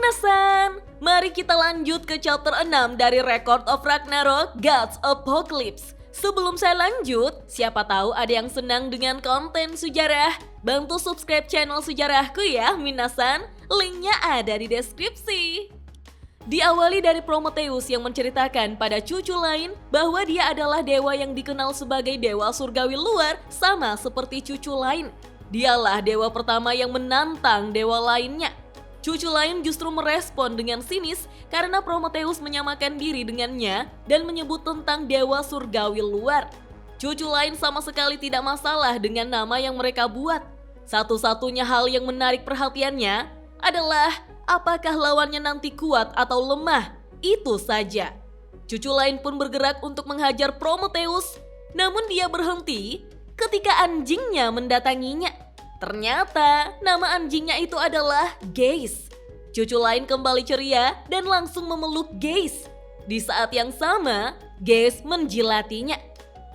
Minasan, mari kita lanjut ke chapter 6 dari Record of Ragnarok Gods Apocalypse. Sebelum saya lanjut, siapa tahu ada yang senang dengan konten sejarah. Bantu subscribe channel sejarahku ya, Minasan. Linknya ada di deskripsi. Diawali dari Prometheus yang menceritakan pada cucu lain bahwa dia adalah dewa yang dikenal sebagai dewa surgawi luar sama seperti cucu lain. Dialah dewa pertama yang menantang dewa lainnya. Cucu lain justru merespon dengan sinis karena Prometheus menyamakan diri dengannya dan menyebut tentang dewa surgawi luar. Cucu lain sama sekali tidak masalah dengan nama yang mereka buat. Satu-satunya hal yang menarik perhatiannya adalah apakah lawannya nanti kuat atau lemah. Itu saja. Cucu lain pun bergerak untuk menghajar Prometheus, namun dia berhenti ketika anjingnya mendatanginya. Ternyata nama anjingnya itu adalah Geis. Cucu lain kembali ceria dan langsung memeluk Geis. Di saat yang sama, Geis menjilatinya.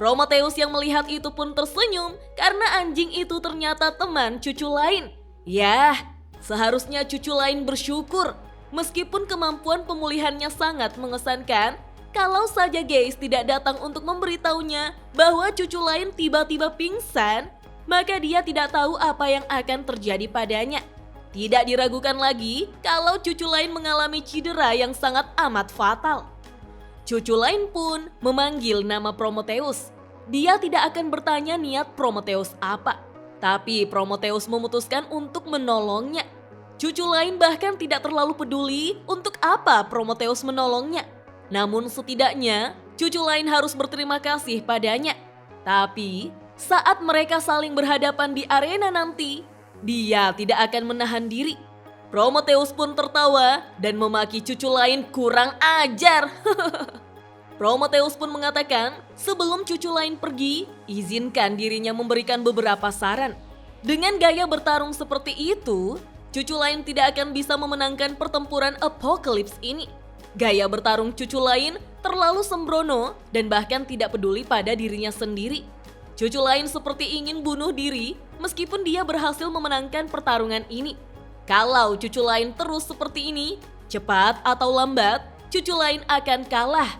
Prometheus yang melihat itu pun tersenyum karena anjing itu ternyata teman cucu lain. Yah, seharusnya cucu lain bersyukur. Meskipun kemampuan pemulihannya sangat mengesankan, kalau saja Geis tidak datang untuk memberitahunya bahwa cucu lain tiba-tiba pingsan, maka dia tidak tahu apa yang akan terjadi padanya. Tidak diragukan lagi kalau cucu lain mengalami cedera yang sangat amat fatal. Cucu lain pun memanggil nama Prometheus. Dia tidak akan bertanya niat Prometheus apa, tapi Prometheus memutuskan untuk menolongnya. Cucu lain bahkan tidak terlalu peduli untuk apa Prometheus menolongnya. Namun setidaknya cucu lain harus berterima kasih padanya. Tapi saat mereka saling berhadapan di arena nanti, dia tidak akan menahan diri. Prometheus pun tertawa dan memaki cucu lain kurang ajar. Prometheus pun mengatakan sebelum cucu lain pergi, izinkan dirinya memberikan beberapa saran. Dengan gaya bertarung seperti itu, cucu lain tidak akan bisa memenangkan pertempuran Apocalypse ini. Gaya bertarung cucu lain terlalu sembrono dan bahkan tidak peduli pada dirinya sendiri. Cucu lain seperti ingin bunuh diri meskipun dia berhasil memenangkan pertarungan ini. Kalau cucu lain terus seperti ini, cepat atau lambat, cucu lain akan kalah.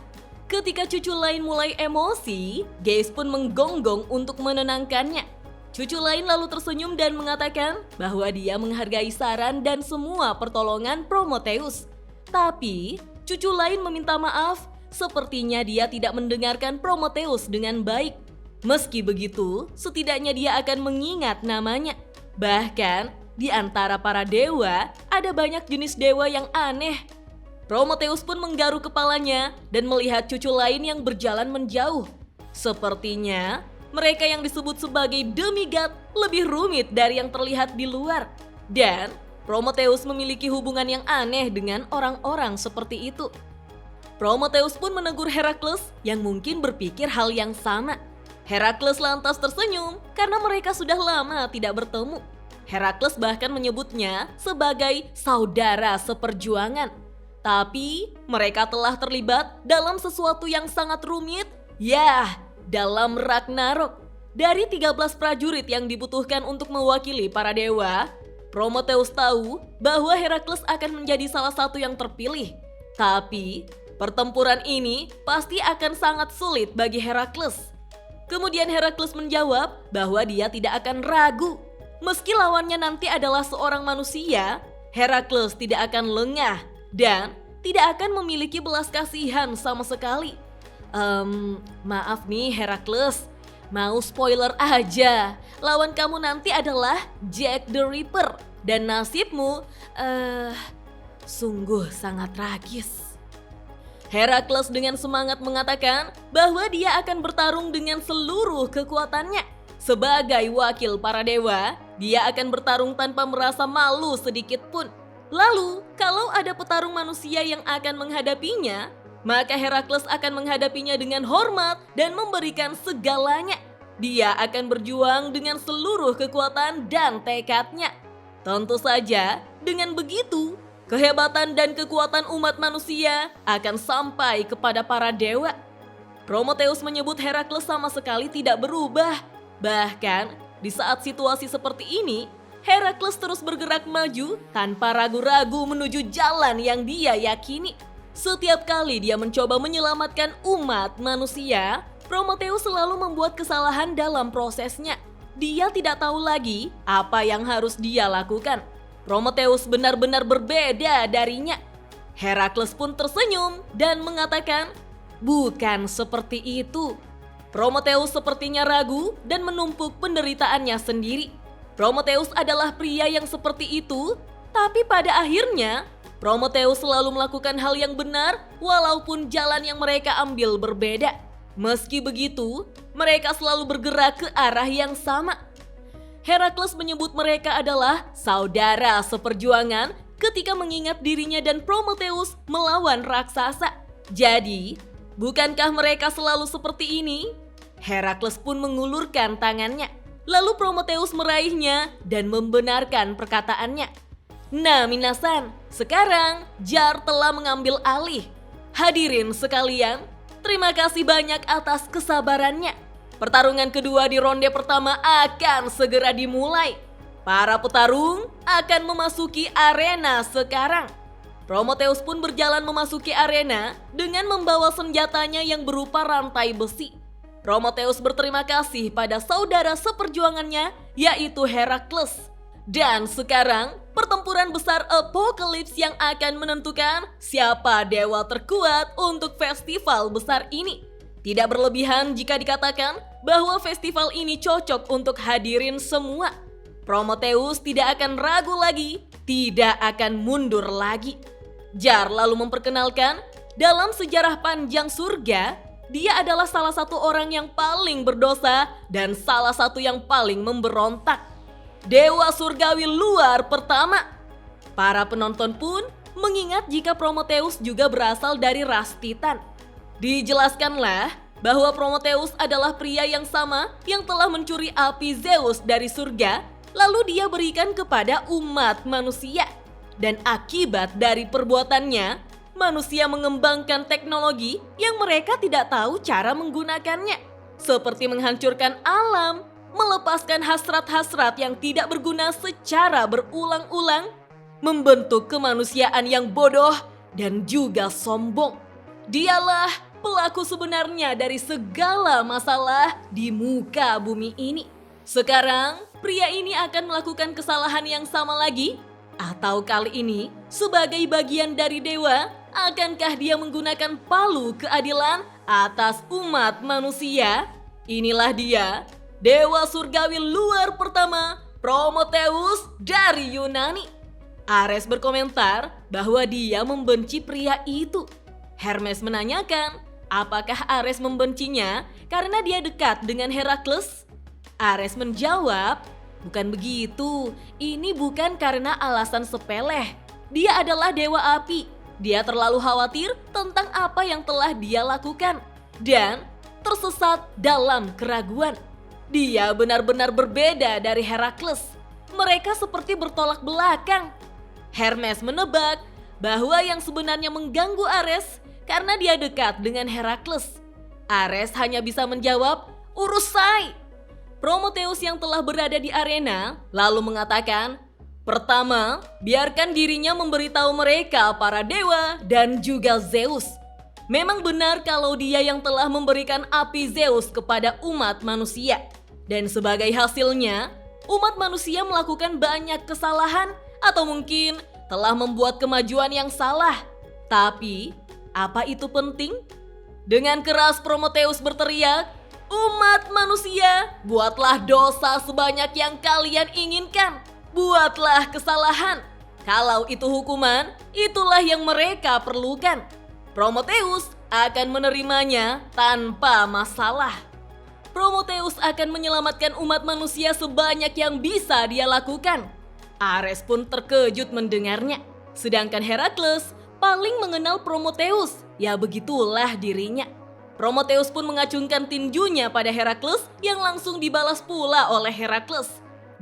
Ketika cucu lain mulai emosi, Geis pun menggonggong untuk menenangkannya. Cucu lain lalu tersenyum dan mengatakan bahwa dia menghargai saran dan semua pertolongan Prometheus. Tapi, cucu lain meminta maaf, sepertinya dia tidak mendengarkan Prometheus dengan baik. Meski begitu, setidaknya dia akan mengingat namanya. Bahkan, di antara para dewa, ada banyak jenis dewa yang aneh. Prometheus pun menggaruk kepalanya dan melihat cucu lain yang berjalan menjauh. Sepertinya, mereka yang disebut sebagai demigod lebih rumit dari yang terlihat di luar. Dan, Prometheus memiliki hubungan yang aneh dengan orang-orang seperti itu. Prometheus pun menegur Herakles yang mungkin berpikir hal yang sama. Herakles lantas tersenyum karena mereka sudah lama tidak bertemu. Herakles bahkan menyebutnya sebagai saudara seperjuangan. Tapi mereka telah terlibat dalam sesuatu yang sangat rumit, dalam Ragnarok. Dari 13 prajurit yang dibutuhkan untuk mewakili para dewa, Prometheus tahu bahwa Herakles akan menjadi salah satu yang terpilih. Tapi pertempuran ini pasti akan sangat sulit bagi Herakles. Kemudian Herakles menjawab bahwa dia tidak akan ragu. Meski lawannya nanti adalah seorang manusia, Herakles tidak akan lengah dan tidak akan memiliki belas kasihan sama sekali. Maaf nih Herakles, mau spoiler aja. Lawan kamu nanti adalah Jack the Ripper dan nasibmu sungguh sangat tragis. Herakles dengan semangat mengatakan bahwa dia akan bertarung dengan seluruh kekuatannya. Sebagai wakil para dewa, dia akan bertarung tanpa merasa malu sedikit pun. Lalu, kalau ada petarung manusia yang akan menghadapinya, maka Herakles akan menghadapinya dengan hormat dan memberikan segalanya. Dia akan berjuang dengan seluruh kekuatan dan tekadnya. Tentu saja, dengan begitu, kehebatan dan kekuatan umat manusia akan sampai kepada para dewa. Prometheus menyebut Herakles sama sekali tidak berubah. Bahkan, di saat situasi seperti ini, Herakles terus bergerak maju tanpa ragu-ragu menuju jalan yang dia yakini. Setiap kali dia mencoba menyelamatkan umat manusia, Prometheus selalu membuat kesalahan dalam prosesnya. Dia tidak tahu lagi apa yang harus dia lakukan. Prometheus benar-benar berbeda darinya. Herakles pun tersenyum dan mengatakan, "Bukan seperti itu." Prometheus sepertinya ragu dan menumpuk penderitaannya sendiri. Prometheus adalah pria yang seperti itu, tapi pada akhirnya Prometheus selalu melakukan hal yang benar walaupun jalan yang mereka ambil berbeda. Meski begitu, mereka selalu bergerak ke arah yang sama. Herakles menyebut mereka adalah saudara seperjuangan ketika mengingat dirinya dan Prometheus melawan raksasa. Jadi, bukankah mereka selalu seperti ini? Herakles pun mengulurkan tangannya. Lalu Prometheus meraihnya dan membenarkan perkataannya. Nah, minasan, sekarang Jar telah mengambil alih. Hadirin sekalian, terima kasih banyak atas kesabarannya. Pertarungan kedua di ronde pertama akan segera dimulai. Para petarung akan memasuki arena sekarang. Prometheus pun berjalan memasuki arena dengan membawa senjatanya yang berupa rantai besi. Prometheus berterima kasih pada saudara seperjuangannya, yaitu Herakles. Dan sekarang, pertempuran besar Apocalypse yang akan menentukan siapa dewa terkuat untuk festival besar ini. Tidak berlebihan jika dikatakan bahwa festival ini cocok untuk hadirin semua. Prometheus tidak akan ragu lagi, tidak akan mundur lagi. Jar lalu memperkenalkan, dalam sejarah panjang surga, dia adalah salah satu orang yang paling berdosa dan salah satu yang paling memberontak. Dewa surgawi luar pertama. Para penonton pun mengingat jika Prometheus juga berasal dari ras Titan. Dijelaskanlah bahwa Prometheus adalah pria yang sama yang telah mencuri api Zeus dari surga, lalu dia berikan kepada umat manusia. Dan akibat dari perbuatannya, manusia mengembangkan teknologi yang mereka tidak tahu cara menggunakannya. Seperti menghancurkan alam, melepaskan hasrat-hasrat yang tidak berguna secara berulang-ulang, membentuk kemanusiaan yang bodoh dan juga sombong. Dialah pelaku sebenarnya dari segala masalah di muka bumi ini. Sekarang, pria ini akan melakukan kesalahan yang sama lagi? Atau kali ini, sebagai bagian dari dewa, akankah dia menggunakan palu keadilan atas umat manusia? Inilah dia, dewa surgawi luar pertama, Prometheus dari Yunani. Ares berkomentar bahwa dia membenci pria itu. Hermes menanyakan, apakah Ares membencinya karena dia dekat dengan Herakles? Ares menjawab, bukan begitu, ini bukan karena alasan sepele. Dia adalah dewa api. Dia terlalu khawatir tentang apa yang telah dia lakukan dan tersesat dalam keraguan. Dia benar-benar berbeda dari Herakles. Mereka seperti bertolak belakang. Hermes menebak bahwa yang sebenarnya mengganggu Ares karena dia dekat dengan Herakles. Ares hanya bisa menjawab, "Urusai." Prometheus yang telah berada di arena lalu mengatakan, "Pertama, biarkan dirinya memberitahu mereka para dewa dan juga Zeus. Memang benar kalau dia yang telah memberikan api Zeus kepada umat manusia. Dan sebagai hasilnya, umat manusia melakukan banyak kesalahan atau mungkin telah membuat kemajuan yang salah. Tapi, apa itu penting?" Dengan keras Prometheus berteriak, "Umat manusia, buatlah dosa sebanyak yang kalian inginkan. Buatlah kesalahan. Kalau itu hukuman, itulah yang mereka perlukan. Prometheus akan menerimanya tanpa masalah." Prometheus akan menyelamatkan umat manusia sebanyak yang bisa dia lakukan. Ares pun terkejut mendengarnya. Sedangkan Herakles paling mengenal Prometheus, ya begitulah dirinya. Prometheus pun mengacungkan tinjunya pada Herakles yang langsung dibalas pula oleh Herakles.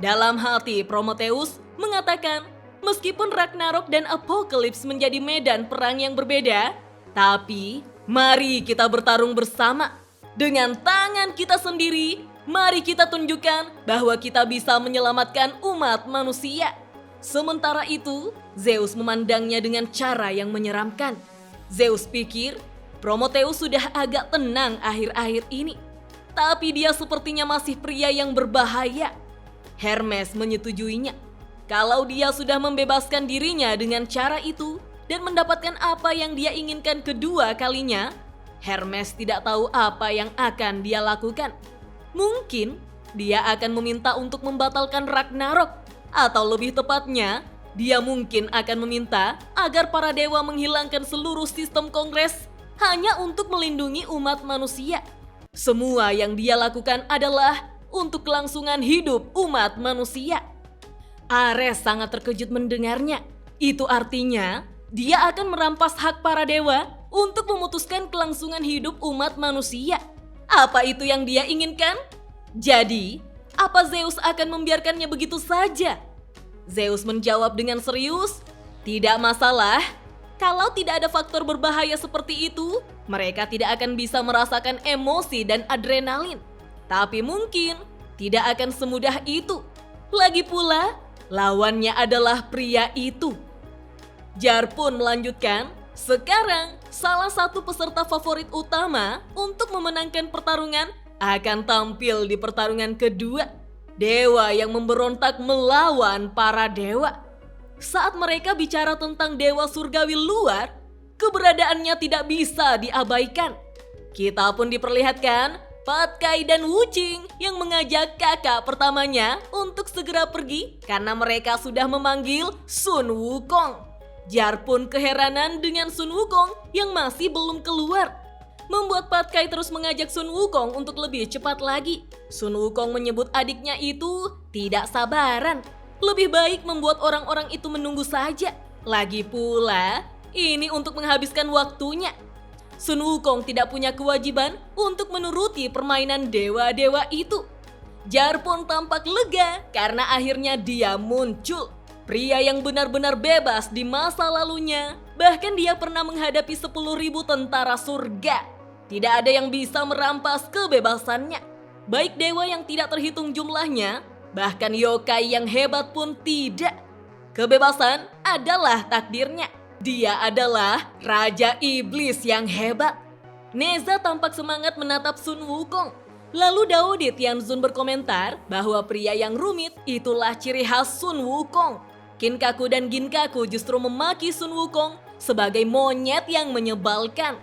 Dalam hati Prometheus mengatakan, meskipun Ragnarok dan Apocalypse menjadi medan perang yang berbeda, tapi mari kita bertarung bersama. Dengan tangan kita sendiri, Mari kita tunjukkan bahwa kita bisa menyelamatkan umat manusia. Sementara itu, Zeus memandangnya dengan cara yang menyeramkan. Zeus pikir Prometheus sudah agak tenang akhir-akhir ini. Tapi dia sepertinya masih pria yang berbahaya. Hermes menyetujuinya. Kalau dia sudah membebaskan dirinya dengan cara itu dan mendapatkan apa yang dia inginkan kedua kalinya, Hermes tidak tahu apa yang akan dia lakukan. Mungkin dia akan meminta untuk membatalkan Ragnarok, atau lebih tepatnya, dia mungkin akan meminta agar para dewa menghilangkan seluruh sistem kongres hanya untuk melindungi umat manusia. Semua yang dia lakukan adalah untuk kelangsungan hidup umat manusia. Ares sangat terkejut mendengarnya. Itu artinya dia akan merampas hak para dewa untuk memutuskan kelangsungan hidup umat manusia. Apa itu yang dia inginkan? Jadi, apa Zeus akan membiarkannya begitu saja? Zeus menjawab dengan serius, "Tidak masalah. Kalau tidak ada faktor berbahaya seperti itu, mereka tidak akan bisa merasakan emosi dan adrenalin. Tapi mungkin tidak akan semudah itu. Lagi pula, lawannya adalah pria itu." Jar pun melanjutkan, "Sekarang salah satu peserta favorit utama untuk memenangkan pertarungan akan tampil di pertarungan kedua. Dewa yang memberontak melawan para dewa." Saat mereka bicara tentang dewa surgawi luar, keberadaannya tidak bisa diabaikan. Kita pun diperlihatkan Patkai dan Wuching yang mengajak kakak pertamanya untuk segera pergi karena mereka sudah memanggil Sun Wukong. Jar pun keheranan dengan Sun Wukong yang masih belum keluar. Membuat Patkai terus mengajak Sun Wukong untuk lebih cepat lagi. Sun Wukong menyebut adiknya itu tidak sabaran. Lebih baik membuat orang-orang itu menunggu saja. Lagi pula, ini untuk menghabiskan waktunya. Sun Wukong tidak punya kewajiban untuk menuruti permainan dewa-dewa itu. Jar pun tampak lega karena akhirnya dia muncul. Pria yang benar-benar bebas di masa lalunya. Bahkan dia pernah menghadapi 10.000 tentara surga. Tidak ada yang bisa merampas kebebasannya. Baik dewa yang tidak terhitung jumlahnya, bahkan yokai yang hebat pun tidak. Kebebasan adalah takdirnya. Dia adalah Raja Iblis yang hebat. Neza tampak semangat menatap Sun Wukong. Lalu Dao de Tianzun berkomentar bahwa pria yang rumit itulah ciri khas Sun Wukong. Kinkaku dan Ginkaku justru memaki Sun Wukong sebagai monyet yang menyebalkan.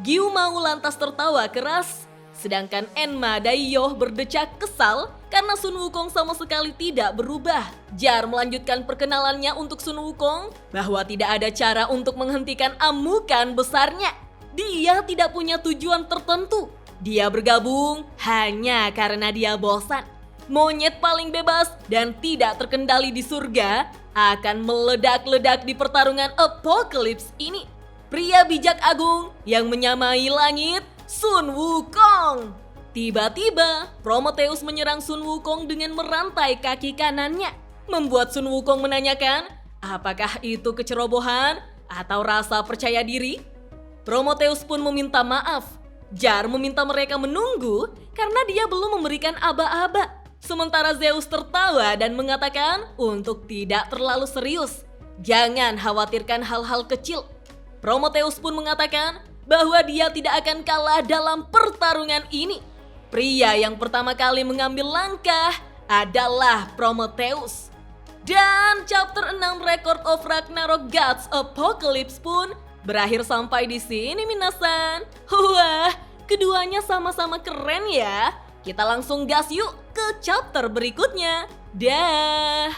Giu Mau lantas tertawa keras, sedangkan Enma Daiyoh berdecak kesal karena Sun Wukong sama sekali tidak berubah. Jar melanjutkan perkenalannya untuk Sun Wukong bahwa tidak ada cara untuk menghentikan amukan besarnya. Dia tidak punya tujuan tertentu. Dia bergabung hanya karena dia bosan. Monyet paling bebas dan tidak terkendali di surga akan meledak-ledak di pertarungan Apocalypse ini. Pria bijak agung yang menyamai langit, Sun Wukong. Tiba-tiba, Prometheus menyerang Sun Wukong dengan merantai kaki kanannya. Membuat Sun Wukong menanyakan, apakah itu kecerobohan atau rasa percaya diri? Prometheus pun meminta maaf. Jar meminta mereka menunggu karena dia belum memberikan aba-aba. Sementara Zeus tertawa dan mengatakan untuk tidak terlalu serius. Jangan khawatirkan hal-hal kecil. Prometheus pun mengatakan bahwa dia tidak akan kalah dalam pertarungan ini. Pria yang pertama kali mengambil langkah adalah Prometheus. Dan chapter 6 Record of Ragnarok Gods Apocalypse pun berakhir sampai di sini minasan. Wah, keduanya sama-sama keren ya. Kita langsung gas yuk ke chapter berikutnya. Dah.